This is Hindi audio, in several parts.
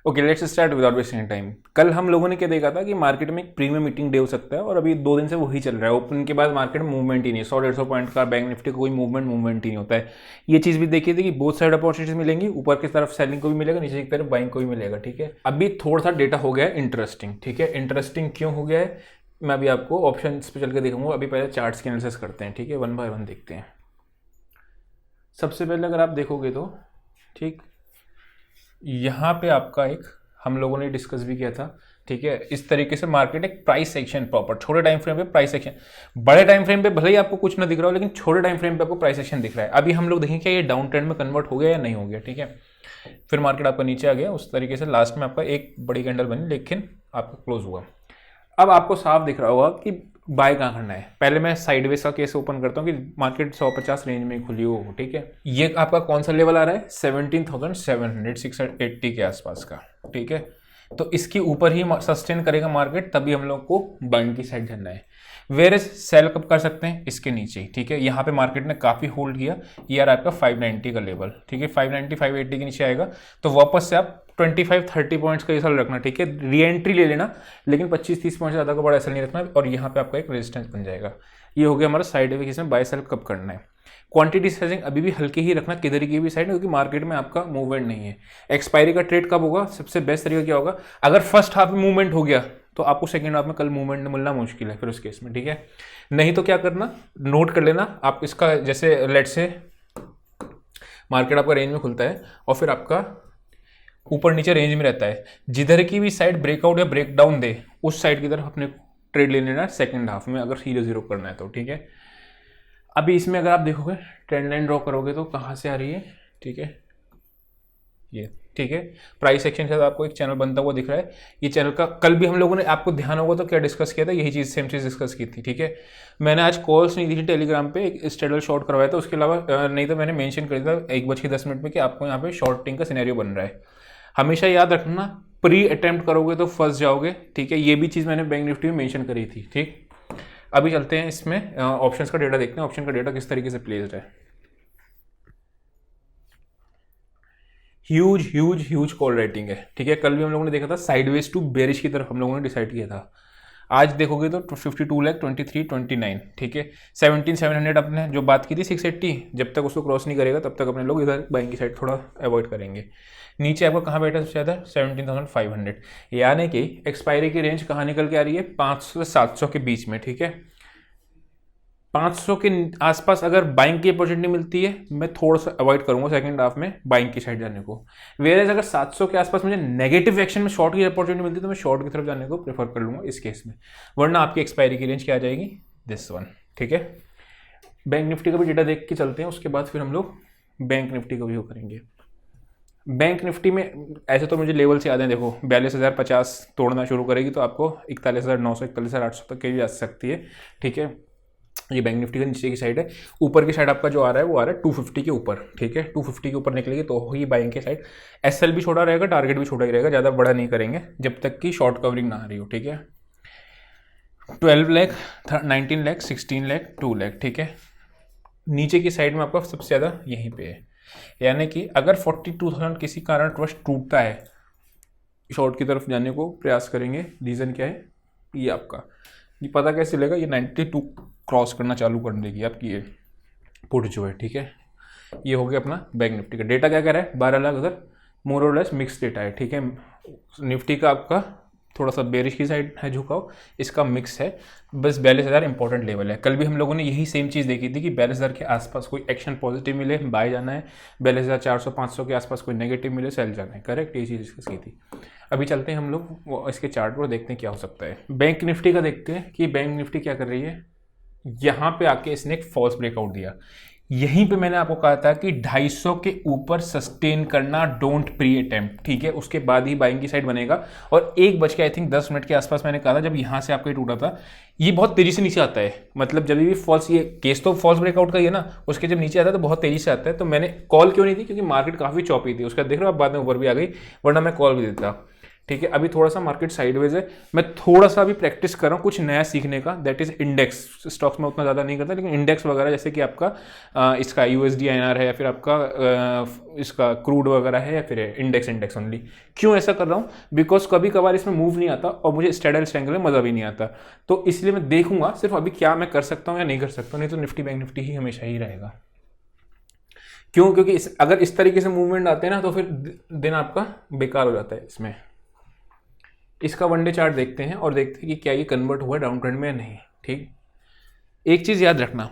Okay, let's start without wasting time. कल हम लोगों ने क्या देखा था कि मार्केट में एक प्रीमियम मीटिंग डे हो सकता है, और अभी 2 दिन से वही चल रहा है। ओपन के बाद मार्केट में मूवमेंट ही नहीं है, 100-150 पॉइंट का बैंक निफ्टी का कोई मूवमेंट ही नहीं होता है। ये चीज़ भी देखी थी कि बोथ साइड अपॉर्चुनिटीज मिलेंगी, ऊपर की तरफ सेलिंग को भी मिलेगा, नीचे की तरफ बाइंग को भी मिलेगा। ठीक है, अभी थोड़ा सा डेटा हो गया है इंटरेस्टिंग। ठीक है, इंटरेस्टिंग क्यों हो गया है मैं अभी आपको ऑप्शन पे चल के देखूंगा। अभी पहले चार्ट्स की एनालिसिस करते हैं। ठीक है, 1 बाय 1 देखते हैं। सबसे पहले अगर आप देखोगे तो ठीक यहाँ पे आपका एक हम लोगों ने डिस्कस भी किया था। ठीक है, इस तरीके से मार्केट एक प्राइस सेक्शन प्रॉपर, छोटे टाइम फ्रेम पे प्राइस सेक्शन, बड़े टाइम फ्रेम पे भले ही आपको कुछ ना दिख रहा हो, लेकिन छोटे टाइम फ्रेम पे आपको प्राइस सेक्शन दिख रहा है। अभी हम लोग देखेंगे क्या ये डाउन ट्रेंड में कन्वर्ट हो गया या नहीं हो गया। ठीक है, फिर मार्केट आपका नीचे आ गया, उस तरीके से लास्ट में आपका एक बड़ी कैंडल बनी, लेकिन आपका क्लोज हुआ। अब आपको साफ दिख रहा होगा कि बाय कहाँ करना है। पहले मैं साइडवेज का केस ओपन करता हूँ कि मार्केट 150 रेंज में खुली हो। ठीक है, ये आपका कौन सा लेवल आ रहा है, 17,700 680 के आसपास का। ठीक है, तो इसके ऊपर ही सस्टेन करेगा मार्केट, तभी हम लोग को बाइंग की साइड जाना है। वेयर सेल कब कर सकते हैं, इसके नीचे ही। ठीक है, यहाँ पे मार्केट ने काफी होल्ड किया, ये यार आपका 590 का लेवल। ठीक है, 590 580 के नीचे आएगा तो वापस से आप 25-30 पॉइंट्स का एसएल रखना। ठीक है, री एंट्री ले लेना, लेकिन 25-30 पॉइंट से ज़्यादा का बड़ा एसएल नहीं रखना। और यहाँ पे आपका एक रेजिस्टेंस बन जाएगा। ये हो गया हमारा साइड वे, इसमें बाय सेल कब करना है। क्वांटिटी साइजिंग अभी भी हल्की ही रखना किधर की भी साइड, क्योंकि मार्केट में आपका मूवमेंट नहीं है। एक्सपायरी का ट्रेड कब होगा, सबसे बेस्ट तरीका क्या होगा, अगर फर्स्ट हाफ में मूवमेंट हो गया तो आपको सेकंड हाफ में कल मूवमेंट मिलना मुश्किल है फिर उस केस में। ठीक है, नहीं तो क्या करना, नोट कर लेना आप इसका, जैसे लेट से मार्केट आपका रेंज में खुलता है और फिर आपका ऊपर नीचे रेंज में रहता है, जिधर की भी साइड ब्रेकआउट या ब्रेक डाउन दे उस साइड की तरफ अपने ट्रेड ले लेना सेकंड हाफ में, अगर 0-0 करना है तो। ठीक है, अभी इसमें अगर आप देखोगे ट्रेंड लाइन ड्रॉ करोगे तो कहाँ से आ रही है। ठीक है, ये ठीक है, प्राइस सेक्शन से आपको एक चैनल बनता हुआ दिख रहा है। ये चैनल का कल भी हम लोगों ने, आपको ध्यान होगा तो क्या डिस्कस किया था, यही चीज़ सेम चीज़ डिस्कस की थी। ठीक है, मैंने आज कॉल्स नहीं दी थी टेलीग्राम पे, एक स्टेडल शॉर्ट करवाया था, उसके अलावा नहीं तो मैंने मेंशन कर दिया था 1:10 में कि आपको यहाँ पे शॉर्टिंग का सिनेरियो बन रहा है। हमेशा याद रखना, प्री अटेम्प्ट करोगे तो फंस जाओगे। ठीक है, ये भी चीज़ मैंने बैंक निफ्टी में मेंशन करी थी। ठीक, अभी चलते हैं इसमें ऑप्शंस का डेटा देखते हैं, ऑप्शन का डेटा किस तरीके से प्लेस्ड है। ह्यूज कॉल राइटिंग है। ठीक है, कल भी हम लोगों ने देखा था साइडवेज टू बेरिश की तरफ हम लोगों ने डिसाइड किया था। आज देखोगे तो 52 लाख 23 29। ठीक है, 17,700 अपने जो बात की थी 680, जब तक उसको क्रॉस नहीं करेगा तब तक अपने लोग इधर बाइंग की साइड थोड़ा अवॉइड करेंगे। नीचे आपको कहाँ बैठा सबसे ज़्यादा, 17,500, यानी कि एक्सपायरी की रेंज कहाँ निकल के आ रही है, 500 से 700 के बीच में। ठीक है, 500 के आसपास अगर बाइंग की अपॉर्चुनिटी मिलती है, मैं थोड़ा सा अवॉइड करूंगा सेकंड हाफ में बाइंग की साइड जाने को। वेयर अगर 700 के आसपास मुझे नेगेटिव एक्शन में शॉर्ट की अपॉर्चुनिटी मिलती है तो मैं शॉर्ट की तरफ जाने को प्रेफर कर लूंगा इस केस में, वरना आपकी एक्सपायरी की रेंज क्या आ जाएगी, दिस वन। ठीक है, बैंक निफ्टी का भी डेटा देख के चलते हैं, उसके बाद फिर हम लोग बैंक निफ्टी का व्यू करेंगे। बैंक निफ्टी में ऐसे तो मुझे लेवल से याद है, देखो 42,050 तोड़ना शुरू करेगी तो आपको 41,900 41,800 तक की भी आ सकती है। ठीक है, ये बैंक निफ्टी का नीचे की साइड है। ऊपर की साइड आपका जो आ रहा है वो आ रहा है 250 के ऊपर। ठीक है, 250 के ऊपर निकलेगी तो ही बाइंग की साइड। एसएल भी छोटा रहेगा, टारगेट भी छोटा ही रहेगा, ज़्यादा बड़ा नहीं करेंगे जब तक कि शॉर्ट कवरिंग ना आ रही हो। ठीक है, 12 लाख 19 लाख 16 लाख 2 लाख। ठीक है, नीचे की साइड में आपका सबसे ज़्यादा यहीं पे है, यानी कि अगर 42,000 किसी कारणवश टूटता है, शॉर्ट की तरफ जाने को प्रयास करेंगे। रीज़न क्या है, ये आपका ये पता कैसे चलेगा, ये 92 क्रॉस करना चालू कर देगी आपकी ये पुट जो है। ठीक है, ये हो गया अपना बैंक निफ्टी का डेटा। क्या कह रहा है, 12 लाख उधर मोर और लेस मिक्स डेटा है। ठीक है, निफ्टी का आपका थोड़ा सा बेरिश की साइड है झुकाव, इसका मिक्स है। बस 42,000 इंपॉर्टेंट लेवल है। कल भी हम लोगों ने यही सेम चीज़ देखी थी कि 42,000 के आसपास कोई एक्शन पॉजिटिव मिले बाय जाना है, 42,400-500 के आसपास कोई नेगेटिव मिले सेल जाना है। करेक्ट, ये चीज़ डिस्कस की थी। अभी चलते हैं हम लोग इसके चार्ट पर, देखते हैं क्या हो सकता है। बैंक निफ्टी का देखते हैं कि बैंक निफ्टी क्या कर रही है। यहाँ पे आके इसने एक फॉल्स ब्रेकआउट दिया, यहीं पे मैंने आपको कहा था कि 250 के ऊपर सस्टेन करना, डोंट प्री अटेम्प्ट। ठीक है, उसके बाद ही बाइंग की साइड बनेगा। और 1 आई थिंक 10 मिनट के आसपास मैंने कहा था, जब यहाँ से आपका ये टूटा था, ये बहुत तेजी से नीचे आता है। मतलब जब भी फॉल्स, ये केस तो फॉल्स ब्रेकआउट का ही है ना, उसके जब नीचे आता है तो बहुत तेजी से आता है। तो मैंने कॉल क्यों नहीं थी, क्योंकि मार्केट काफी चौपी थी। उसका देख रहे हो आप, बाद में ऊपर भी आ गई, वरना मैं कॉल भी देता। ठीक है। अभी थोड़ा सा मार्केट साइडवेज है, मैं थोड़ा सा अभी प्रैक्टिस कर रहा हूँ कुछ नया सीखने का, दैट इज इंडेक्स। स्टॉक्स में उतना ज़्यादा नहीं करता, लेकिन इंडेक्स वगैरह जैसे कि आपका इसका USD INR है, या फिर आपका इसका क्रूड वगैरह है, या फिर इंडेक्स ओनली। क्यों ऐसा कर रहा हूँ? बिकॉज कभी कभार इसमें मूव नहीं आता और मुझे स्टैडल स्टैंगल में मज़ा भी नहीं आता, तो इसलिए मैं देखूंगा सिर्फ अभी क्या मैं कर सकता हूँ या नहीं कर सकता हूँ, नहीं तो निफ्टी बैंक निफ्टी ही हमेशा ही रहेगा। क्यों? क्योंकि अगर इस तरीके से मूवमेंट आते हैं ना तो फिर दिन आपका बेकार हो जाता है। इसमें इसका वन डे चार्ट देखते हैं और देखते हैं कि क्या ये कन्वर्ट हुआ डाउन ट्रेंड में या नहीं। ठीक, एक चीज़ याद रखना,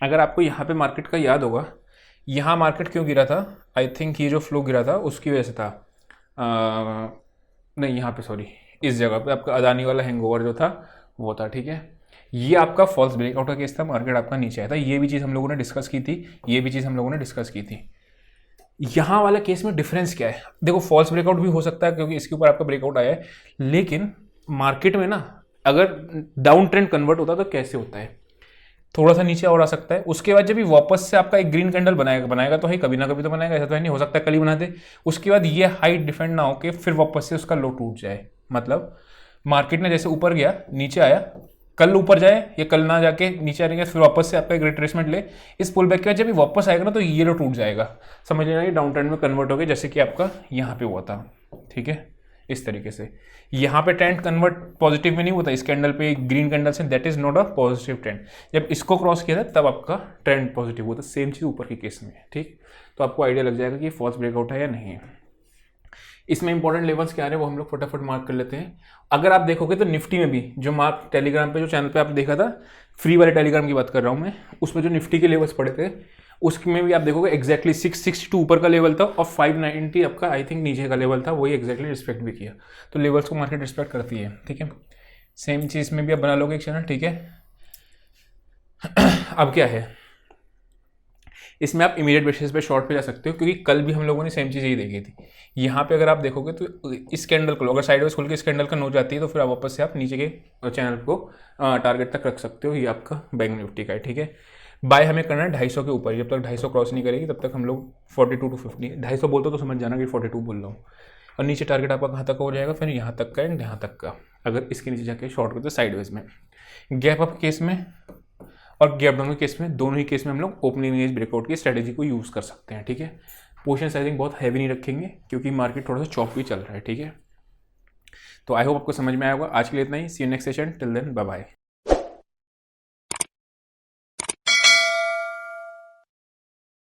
अगर आपको यहाँ पे मार्केट का याद होगा, यहाँ मार्केट क्यों गिरा था? आई थिंक ये जो फ्लो गिरा था उसकी वजह से था, नहीं यहाँ पे सॉरी, इस जगह पे आपका अदानी वाला हैंगओवर जो था वो था। ठीक है, ये आपका फॉल्स ब्रेकआउट का केस था, मार्केट आपका नीचे आया था, ये भी चीज़ हम लोगों ने डिस्कस की थी, ये भी चीज़ हम लोगों ने डिस्कस की थी। यहाँ वाला केस में डिफरेंस क्या है? देखो, फॉल्स ब्रेकआउट भी हो सकता है क्योंकि इसके ऊपर आपका ब्रेकआउट आया है, लेकिन मार्केट में ना अगर डाउन ट्रेंड कन्वर्ट होता है तो कैसे होता है? थोड़ा सा नीचे और आ सकता है, उसके बाद जब भी वापस से आपका एक ग्रीन कैंडल बनाएगा तो है, कभी ना कभी तो बनाएगा, ऐसा तो है नहीं, हो सकता है कल ही बना दे। उसके बाद ये हाइट डिफेंड ना होकर फिर वापस से उसका लो टूट जाए, मतलब मार्केट ने जैसे ऊपर गया नीचे आया, कल ऊपर जाए या कल ना जाके नीचे आएगा, फिर वापस से आपका एक रिट्रेसमेंट ले, इस पुल बैक के बाद जब वापस आएगा ना तो ये लो टूट जाएगा, समझ लेना ये डाउन ट्रेंड में कन्वर्ट हो गया, जैसे कि आपका यहाँ पे हुआ था। ठीक है, इस तरीके से यहाँ पे ट्रेंड कन्वर्ट पॉजिटिव में नहीं होता, इस कैंडल पे ग्रीन कैंडल से, that is not a positive trend. जब इसको क्रॉस किया था तब आपका ट्रेंड पॉजिटिव होता, सेम चीज़ ऊपर के केस में। ठीक, तो आपको आइडिया लग जाएगा कि फॉल्स ब्रेकआउट है या नहीं है। इसमें इंपॉर्टेंट लेवल्स क्या आ रहे हैं वो हम लोग फटाफट मार्क कर लेते हैं। अगर आप देखोगे तो निफ्टी में भी जो मार्क टेलीग्राम पे जो चैनल पे आपने देखा था, फ्री वाले टेलीग्राम की बात कर रहा हूँ मैं, उसमें जो निफ्टी के लेवल्स पड़े थे उसमें भी आप देखोगे एक्जैक्टली 662 ऊपर का लेवल था और 590 आपका आई थिंक नीचे का लेवल था, वही एक्जैक्टली रिस्पेक्ट भी किया। तो लेवल्स को मार्केट रिस्पेक्ट करती है। ठीक है, सेम चीज़ में भी आप बना लोगे एक चैनल। ठीक है, अब क्या है, इसमें आप इमीडिएट बेसिस पे शॉर्ट पे जा सकते हो, क्योंकि कल भी हम लोगों ने सेम चीज़ यही देखी थी। यहाँ पे अगर आप देखोगे तो इस कैंडल को अगर साइडवेज खोल के इस कैंडल का नो जाती है तो फिर आप वापस से आप नीचे के चैनल को टारगेट तक रख सकते हो। ये आपका बैंक निफ्टी का है। ठीक है, बाय हमें करना है 250 के ऊपर, जब तक 250 क्रॉस नहीं करेगी तब तक हम लोग 42 to 50, 250 बोलते तो समझ जाना कि 42 बोल रहा हूँ। और नीचे टारगेट आपका कहाँ तक हो जाएगा, फिर यहाँ तक का एंड यहाँ तक का। अगर इसके नीचे जाके शॉर्ट करते साइडवेज में, गैप अप केस में और गैप डाउन के केस में, दोनों ही केस में हम लोग ओपनिंग एज ब्रेकआउट की स्ट्रेटेजी को यूज़ कर सकते हैं। ठीक है, पोजीशन साइजिंग बहुत हैवी नहीं रखेंगे क्योंकि मार्केट थोड़ा सा चॉप भी चल रहा है। ठीक है, तो आई होप आपको समझ में आया होगा। आज के लिए इतना ही, see you next session, till then bye bye.